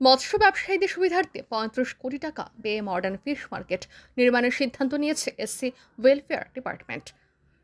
মৎস্য ব্যবসায়ীদের সুবিধার্থে ৩৫ কোটি টাকা ব্যয়ে মডার্ন ফিশ মার্কেট নির্মাণের সিদ্ধান্ত নিয়েছে এসসি ওয়েলফেয়ার ডিপার্টমেন্ট।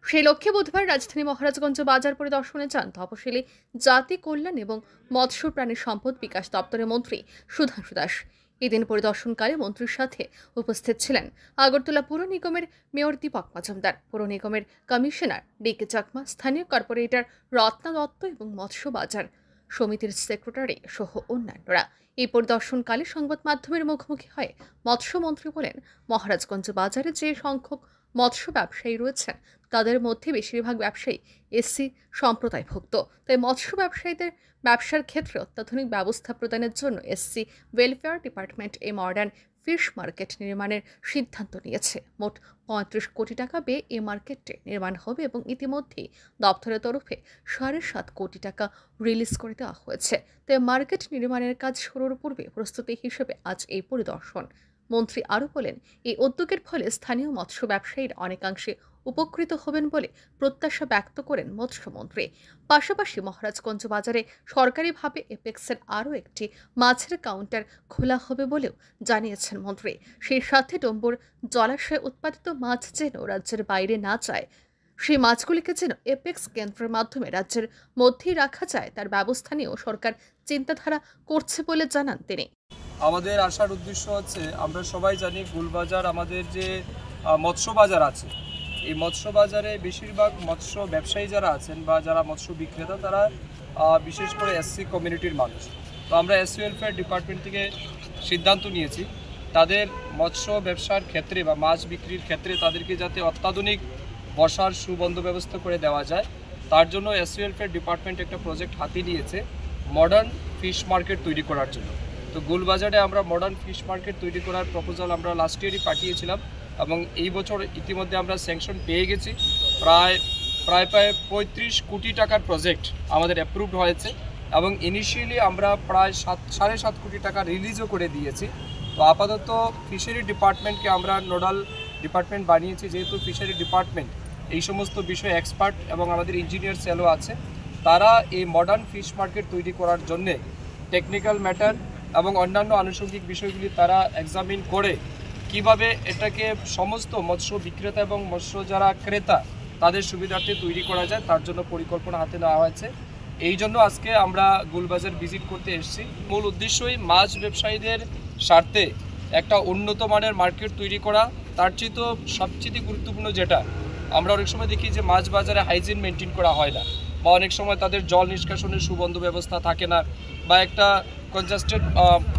সেই লক্ষ্যে বুধবার রাজধানী মহারাজগঞ্জ বাজার পরিদর্শনে যান তপশিলি জাতি কল্যাণ এবং মৎস্য প্রাণী সম্পদ বিকাশ দপ্তরের মন্ত্রী সুধাংশু দাস। এদিন পরিদর্শনকালে মন্ত্রীর সাথে উপস্থিত ছিলেন আগরতলা পুর নিগমের মেয়র দীপক মজুমদার, পুর নিগমের কমিশনার ডিকে চাকমা, স্থানীয় কর্পোরেটর রত্না দত্ত এবং মৎস্য বাজার সমিতির সেক্রেটারি সহ অন্যান্যরা। এই পরিদর্শনকালে সংবাদ মাধ্যমের মুখোমুখি হয়ে মৎস্যমন্ত্রী বলেন, মহারাজগঞ্জ বাজারে যে সংখ্যক মৎস্য ব্যবসায়ী রয়েছেন তাদের মধ্যে বেশিরভাগ ব্যবসায়ী এসসি সম্প্রদায়ভুক্ত। তাই মৎস্য ব্যবসায়ীদের ব্যবসার ক্ষেত্রে অত্যাধুনিক ব্যবস্থা প্রদানের জন্য এসসি ওয়েলফেয়ার ডিপার্টমেন্ট এই মডার্ন ফিশ মার্কেট নির্মাণের সিদ্ধান্ত নিয়েছে। মোট ৩৫ কোটি টাকা ব্যয়ে এই মার্কেটটি নির্মাণ হবে এবং ইতিমধ্যেই দপ্তরের তরফে ৭.৫ কোটি টাকা রিলিজ করে দেওয়া হয়েছে। তাই মার্কেট নির্মাণের কাজ শুরুর পূর্বে প্রস্তুতি হিসেবে আজ এই পরিদর্শন। মন্ত্রী আরও বলেন, এই উদ্যোগের ফলে স্থানীয় মৎস্য ব্যবসায়ীরা অনেকাংশে উপকৃত হবেন বলে প্রত্যাশা ব্যক্ত করেন মৎস্যমন্ত্রী। পাশাপাশি মহারাজগঞ্জ বাজারে সরকারিভাবে এপেক্সের আরও একটি মাছের কাউন্টার খোলা হবে বলেও জানিয়েছেন মন্ত্রী। সেই সাথে ডম্বুর জলাশয়ে উৎপাদিত মাছ যেন রাজ্যের বাইরে না যায়, সেই মাছগুলিকে যেন এপেক্স কেন্দ্রের মাধ্যমে রাজ্যের মধ্যেই রাখা যায় তার ব্যবস্থা নিয়েও সরকার চিন্তাধারা করছে বলে জানান তিনি। আমাদের আসার উদ্দেশ্য হচ্ছে, আমরা সবাই জানি গুলবাজার আমাদের যে মৎস্য বাজার আছে, এই মৎস্য বাজারে বেশিরভাগ মৎস্য ব্যবসায়ী যারা আছেন বা যারা মৎস্য বিক্রেতা তারা বিশেষ করে এসসি কমিউনিটির মানুষ। তো আমরা এসসি ওয়েলফেয়ার ডিপার্টমেন্ট থেকে সিদ্ধান্ত নিয়েছি তাদের মৎস্য ব্যবসার ক্ষেত্রে বা মাছ বিক্রির ক্ষেত্রে তাদেরকে যাতে অত্যাধুনিক বসার সুবন্দোবস্ত করে দেওয়া যায়, তার জন্য এসসি ওয়েলফেয়ার ডিপার্টমেন্ট একটা প্রজেক্ট হাতে নিয়েছে মডার্ন ফিশ মার্কেট তৈরি করার জন্য। তো গুলবাজারে আমরা মডার্ন ফিশ মার্কেট তৈরি করার প্রপোজাল আমরা লাস্ট ইয়ারই পাঠিয়েছিলাম এবং এই বছর ইতিমধ্যে আমরা স্যাংশন পেয়ে গেছি। প্রায় ৩৫ কোটি টাকার প্রজেক্ট আমাদের অ্যাপ্রুভড হয়েছে এবং ইনিশিয়ালি আমরা প্রায় ৭.৫ কোটি টাকা রিলিজও করে দিয়েছি। তো আপাতত ফিশারি ডিপার্টমেন্টকে আমরা নোডাল ডিপার্টমেন্ট বানিয়েছি, যেহেতু ফিশারি ডিপার্টমেন্ট এই সমস্ত বিষয়ে এক্সপার্ট এবং আমাদের ইঞ্জিনিয়ার সেলও আছে। তারা এই মডার্ন ফিশ মার্কেট তৈরি করার জন্যে টেকনিক্যাল ম্যাটার এবং অন্যান্য আনুষঙ্গিক বিষয়গুলি তারা এক্সামিন করে কিভাবে এটাকে সমস্ত মৎস্য বিক্রেতা এবং মৎস্য যারা ক্রেতা তাদের সুবিধার্থে তৈরি করা যায় তার জন্য পরিকল্পনা হাতে নেওয়া হয়েছে। এই জন্য আজকে আমরা গুলবাজার ভিজিট করতে এসেছি। মূল উদ্দেশ্যই মাছ ব্যবসায়ীদের স্বার্থে একটা উন্নত মানের মার্কেট তৈরি করা। তার চেয়ে তো সবচেয়ে গুরুত্বপূর্ণ যেটা, আমরা অনেক সময় দেখি যে মাছ বাজারে হাইজিন মেনটেন করা হয় না, বা অনেক সময় তাদের জল নিষ্কাশনের সুবন্ধ ব্যবস্থা থাকে না, বা একটা কনজাস্টেড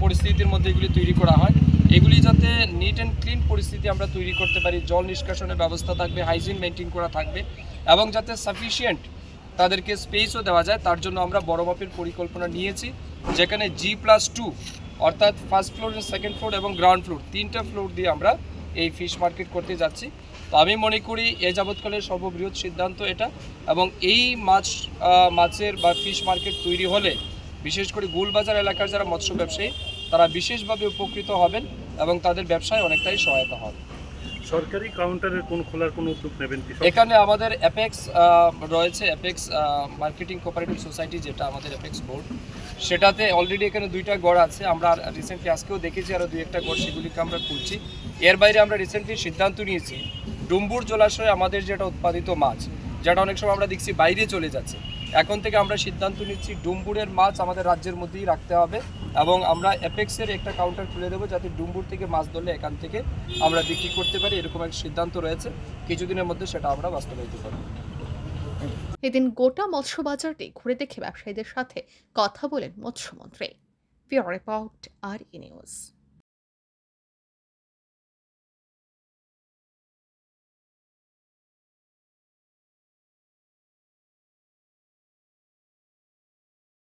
পরিস্থিতির মধ্যে এগুলি তৈরি করা হয়। এগুলি যাতে নিট অ্যান্ড ক্লিন পরিস্থিতি আমরা তৈরি করতে পারি, জল নিষ্কাশনের ব্যবস্থা থাকবে, হাইজিন মেনটেন করা থাকবে এবং যাতে সাফিসিয়েন্ট তাদেরকে স্পেসও দেওয়া যায়, তার জন্য আমরা বড় মাপের পরিকল্পনা নিয়েছি, যেখানে G+2 অর্থাৎ ফার্স্ট ফ্লোর, সেকেন্ড ফ্লোর এবং গ্রাউন্ড ফ্লোর, 3টা ফ্লোর দিয়ে আমরা এই ফিশ মার্কেট করতে যাচ্ছি। তো আমি মনে করি এ যাবৎকালের সর্ববৃহৎ সিদ্ধান্ত এটা, এবং এই মাছের বা ফিশ মার্কেট তৈরি হলে বিশেষ করে গুলবাজার এলাকার যারা মৎস্য ব্যবসায়ী তারা বিশেষভাবে উপকৃত হবেন এবং তাদের ব্যবসায় অনেকটাই সহায়তা হবে। সরকারি কাউন্টারের খোলার কোনো উদ্যোগ নেবেন কি? এখানে আমাদের অ্যাপেক্স রয়েছে, অ্যাপেক্স মার্কেটিং কোঅপারেটিভ সোসাইটি, যেটা আমাদের অ্যাপেক্স বোর্ড, সেটাতে অলরেডি এখানে 2টা গড় আছে। আমরা রিসেন্টলি আজকেও দেখেছি আরও 2-1টা গড়, সেগুলিকে আমরা খুলছি। এর বাইরে আমরা রিসেন্টলি সিদ্ধান্ত নিয়েছি ডুম্বুর জলাশয়ে আমাদের যেটা উৎপাদিত মাছ, যেটা অনেক সময় আমরা দেখছি বাইরে চলে যাচ্ছে, এখন থেকে আমরা সিদ্ধান্ত নিচ্ছি ডুম্বুরের মাছ আমাদের রাজ্যের মধ্যেই রাখতে হবে এবং আমরা অ্যাপেক্সের একটা কাউন্টার খুলে দেবো যাতে ডুম্বুর থেকে মাছ ধরলে এখান থেকে আমরা বিক্রি করতে পারি। এরকম একটা সিদ্ধান্ত রয়েছে, কিছুদিনের মধ্যে সেটা আমরা বাস্তবায়িত করব। এদিন গোটা মৎস্য বাজারটি ঘুরে দেখে ব্যবসায়ীদের সাথে কথা বলেন মৎস্যমন্ত্রী। Bureau report, RE news.